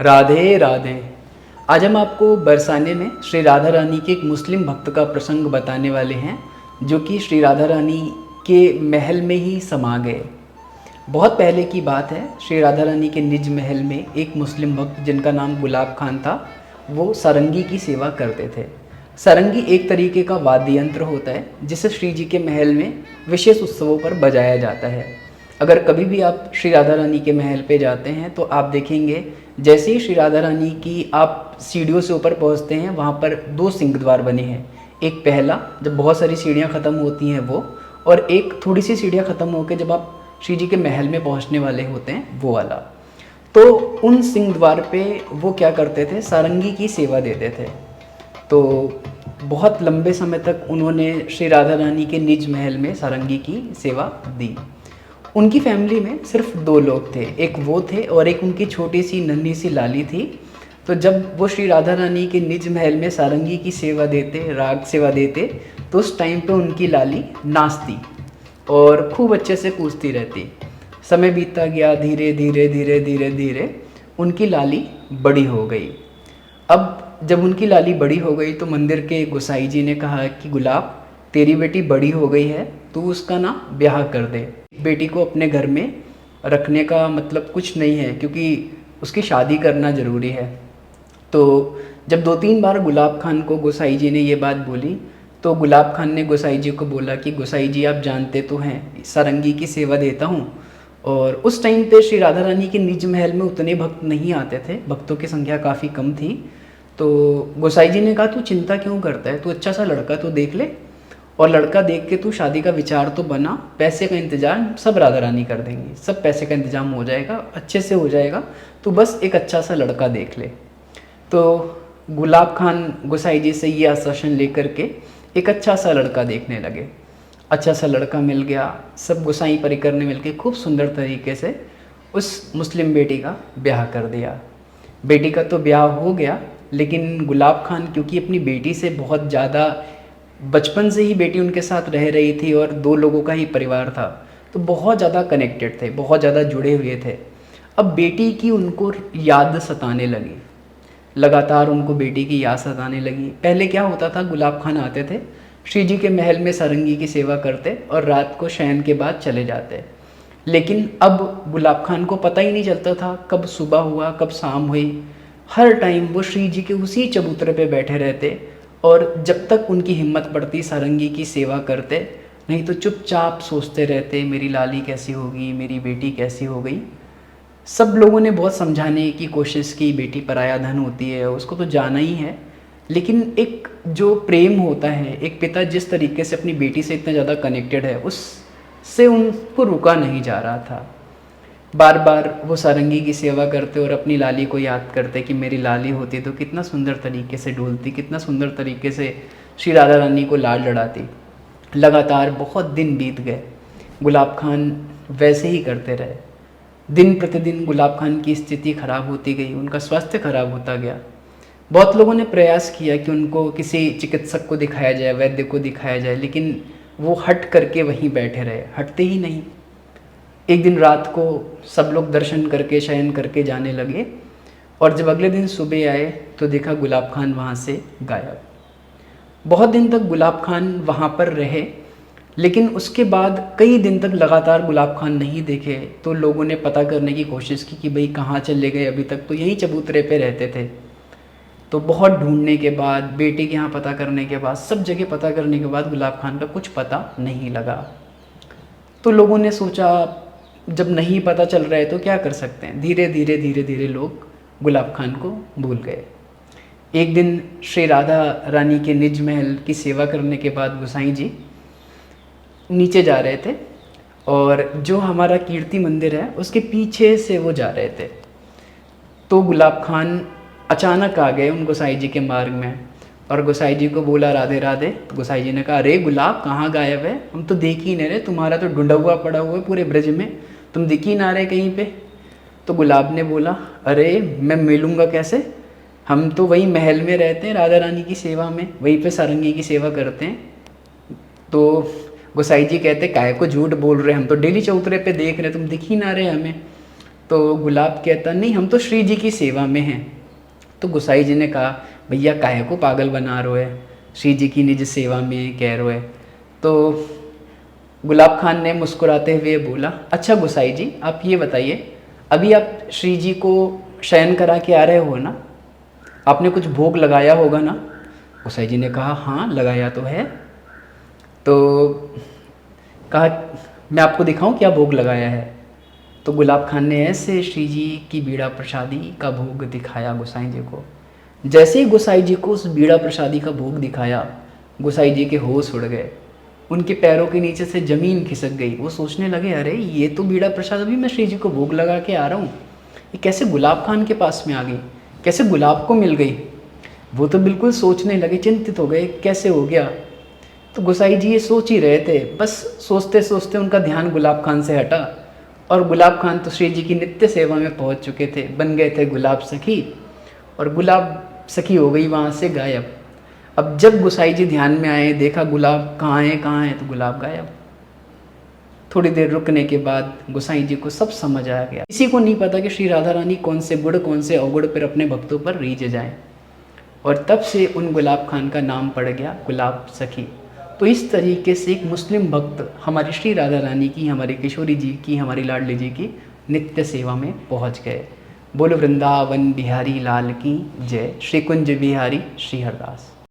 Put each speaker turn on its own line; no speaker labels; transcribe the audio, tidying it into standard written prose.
राधे राधे। आज हम आपको बरसाने में श्री राधा रानी के एक मुस्लिम भक्त का प्रसंग बताने वाले हैं, जो कि श्री राधा रानी के महल में ही समा गए। बहुत पहले की बात है। श्री राधा रानी के निज महल में एक मुस्लिम भक्त जिनका नाम गुलाब खान था, वो सारंगी की सेवा करते थे। सारंगी एक तरीके का वाद्य यंत्र होता है जिसे श्री जी के महल में विशेष उत्सवों पर बजाया जाता है। अगर कभी भी आप श्री राधा रानी के महल पे जाते हैं तो आप देखेंगे, जैसे ही श्री राधा रानी की आप सीढ़ियों से ऊपर पहुंचते हैं, वहाँ पर दो सिंह द्वार बने हैं। एक पहला, जब बहुत सारी सीढ़ियाँ ख़त्म होती हैं वो, और एक थोड़ी सी सीढ़ियाँ ख़त्म होकर जब आप श्री जी के महल में पहुँचने वाले होते हैं, वो वाला। तो उन सिंह द्वार पे वो क्या करते थे, सारंगी की सेवा देते थे। तो बहुत लंबे समय तक उन्होंने श्री राधा रानी के निज महल में सारंगी की सेवा दी। उनकी फैमिली में सिर्फ दो लोग थे, एक वो थे और एक उनकी छोटी सी नन्ही सी लाली थी। तो जब वो श्री राधा रानी के निज महल में सारंगी की सेवा देते, राग सेवा देते, तो उस टाइम पे उनकी लाली नाचती और खूब अच्छे से कूदती रहती। समय बीतता गया, धीरे धीरे धीरे धीरे धीरे उनकी लाली बड़ी हो गई। अब जब उनकी लाली बड़ी हो गई तो मंदिर के गोसाई जी ने कहा कि गुलाब, तेरी बेटी बड़ी हो गई है, तू उसका ना ब्याह कर दे। बेटी को अपने घर में रखने का मतलब कुछ नहीं है, क्योंकि उसकी शादी करना ज़रूरी है। तो जब 2-3 बार गुलाब खान को गोसाई जी ने ये बात बोली, तो गुलाब खान ने गोसाई जी को बोला कि गोसाई जी, आप जानते तो हैं सारंगी की सेवा देता हूँ। और उस टाइम पे श्री राधा रानी के निज महल में उतने भक्त नहीं आते थे, भक्तों की संख्या काफ़ी कम थी। तो गोसाई जी ने कहा, तू चिंता क्यों करता है, तू अच्छा सा लड़का तो देख ले, और लड़का देख के तू शादी का विचार तो बना। पैसे का इंतजाम सब राधा रानी कर देंगी, सब पैसे का इंतजाम हो जाएगा, अच्छे से हो जाएगा, तू बस एक अच्छा सा लड़का देख ले। तो गुलाब खान गोसाई जी से ये आश्वासन लेकर के एक अच्छा सा लड़का देखने लगे। अच्छा सा लड़का मिल गया, सब गोसाई परिकर ने मिलकर खूब सुंदर तरीके से उस मुस्लिम बेटी का ब्याह कर दिया। बेटी का तो ब्याह हो गया, लेकिन गुलाब खान क्योंकि अपनी बेटी से बहुत ज़्यादा, बचपन से ही बेटी उनके साथ रह रही थी और दो लोगों का ही परिवार था, तो बहुत ज़्यादा कनेक्टेड थे, बहुत ज़्यादा जुड़े हुए थे। अब बेटी की उनको याद सताने लगी, लगातार उनको बेटी की याद सताने लगी। पहले क्या होता था, गुलाब खान आते थे, श्री जी के महल में सारंगी की सेवा करते और रात को शयन के बाद चले जाते। लेकिन अब गुलाब खान को पता ही नहीं चलता था कब सुबह हुआ, कब शाम हुई। हर टाइम वो श्री जी के उसी चबूतरे पे बैठे रहते, और जब तक उनकी हिम्मत पड़ती सारंगी की सेवा करते, नहीं तो चुपचाप सोचते रहते, मेरी लाली कैसी होगी, मेरी बेटी कैसी हो गई। सब लोगों ने बहुत समझाने की कोशिश की, बेटी पराया धन होती है, उसको तो जाना ही है। लेकिन एक जो प्रेम होता है, एक पिता जिस तरीके से अपनी बेटी से इतना ज़्यादा कनेक्टेड है, उससे उनको रुका नहीं जा रहा था। बार बार वो सारंगी की सेवा करते और अपनी लाली को याद करते कि मेरी लाली होती तो कितना सुंदर तरीके से डोलती, कितना सुंदर तरीके से श्री राधा रानी को लाड लड़ाती। लगातार बहुत दिन बीत गए, गुलाब खान वैसे ही करते रहे। दिन प्रतिदिन गुलाब खान की स्थिति खराब होती गई, उनका स्वास्थ्य खराब होता गया। बहुत लोगों ने प्रयास किया कि उनको किसी चिकित्सक को दिखाया जाए, वैद्य को दिखाया जाए, लेकिन वो हट करके वहीं बैठे रहे, हटते ही नहीं। एक दिन रात को सब लोग दर्शन करके शयन करके जाने लगे, और जब अगले दिन सुबह आए तो देखा गुलाब खान वहाँ से गायब। बहुत दिन तक गुलाब खान वहाँ पर रहे, लेकिन उसके बाद कई दिन तक लगातार गुलाब खान नहीं देखे। तो लोगों ने पता करने की कोशिश की कि भाई कहाँ चले गए, अभी तक तो यहीं चबूतरे पे रहते थे। तो बहुत ढूंढने के बाद, बेटे के यहाँ पता करने के बाद, सब जगह पता करने के बाद गुलाब खान का कुछ पता नहीं लगा। तो लोगों ने सोचा, जब नहीं पता चल रहा है तो क्या कर सकते हैं। धीरे धीरे धीरे धीरे लोग गुलाब खान को भूल गए। एक दिन श्री राधा रानी के निज महल की सेवा करने के बाद गोसाई जी नीचे जा रहे थे, और जो हमारा कीर्ति मंदिर है उसके पीछे से वो जा रहे थे। तो गुलाब खान अचानक आ गए उन गोसाई जी के मार्ग में, और गोसाई जी को बोला, राधे राधे। गोसाई जी ने कहा, अरे गुलाब, कहाँ गायब है, हम तो देख ही नहीं रहे, तुम्हारा तो ढूंढा हुआ पड़ा हुआ है पूरे ब्रज में, तुम दिख ही ना रहे कहीं पे। तो गुलाब ने बोला, अरे मैं मिलूँगा कैसे, हम तो वही महल में रहते हैं, राधा रानी की सेवा में, वहीं पे सारंगी की सेवा करते हैं। तो गोसाई जी कहते, काहे को झूठ बोल रहे, हम तो डेली चौतरे पे देख रहे, तुम दिख ही ना रहे हमें। तो गुलाब कहता नहीं, हम तो श्री जी की सेवा में हैं। तो गोसाई जी ने कहा भैया काहे को पागल बना रहे है, श्री जी की निज सेवा में कह रहे है। तो गुलाब खान ने मुस्कुराते हुए बोला अच्छा गोसाई जी आप ये बताइए, अभी आप श्री जी को शयन करा के आ रहे हो ना, आपने कुछ भोग लगाया होगा ना। गोसाई जी ने कहा हाँ लगाया तो है। तो कहा मैं आपको दिखाऊं क्या भोग लगाया है। तो गुलाब खान ने ऐसे श्री जी की बीड़ा प्रसादी का भोग दिखाया गोसाई जी को। जैसे ही गोसाई जी को उस बीड़ा प्रसादी का भोग दिखाया, गोसाई जी के होश उड़ गए, उनके पैरों के नीचे से ज़मीन खिसक गई। वो सोचने लगे अरे ये तो बीड़ा प्रसाद अभी मैं श्री जी को भोग लगा के आ रहा हूँ, ये कैसे गुलाब खान के पास में आ गई, कैसे गुलाब को मिल गई। वो तो बिल्कुल सोचने लगे, चिंतित हो गए कैसे हो गया। तो गोसाई जी ये सोच ही रहे थे, बस सोचते सोचते उनका ध्यान गुलाब खान से हटा और गुलाब खान तो श्री जी की नित्य सेवा में पहुंच चुके थे, बन गए थे गुलाब सखी, और गुलाब सखी हो गई वहाँ से गायब। अब जब गोसाई जी ध्यान में आए, देखा गुलाब कहाँ है, तो गुलाब गायब। थोड़ी देर रुकने के बाद गोसाई जी को सब समझ आ गया। किसी को नहीं पता कि श्री राधा रानी कौन से गुण कौन से अवगुण पर अपने भक्तों पर रीझ जाए, और तब से उन गुलाब खान का नाम पड़ गया गुलाब सखी। तो इस तरीके से एक मुस्लिम भक्त हमारी श्री राधा रानी की, हमारी किशोरी जी की, हमारी लाडली जी की नित्य सेवा में पहुंच गए। बोलो वृंदावन बिहारी लाल की जय। श्री कुंज बिहारी श्री हरदास।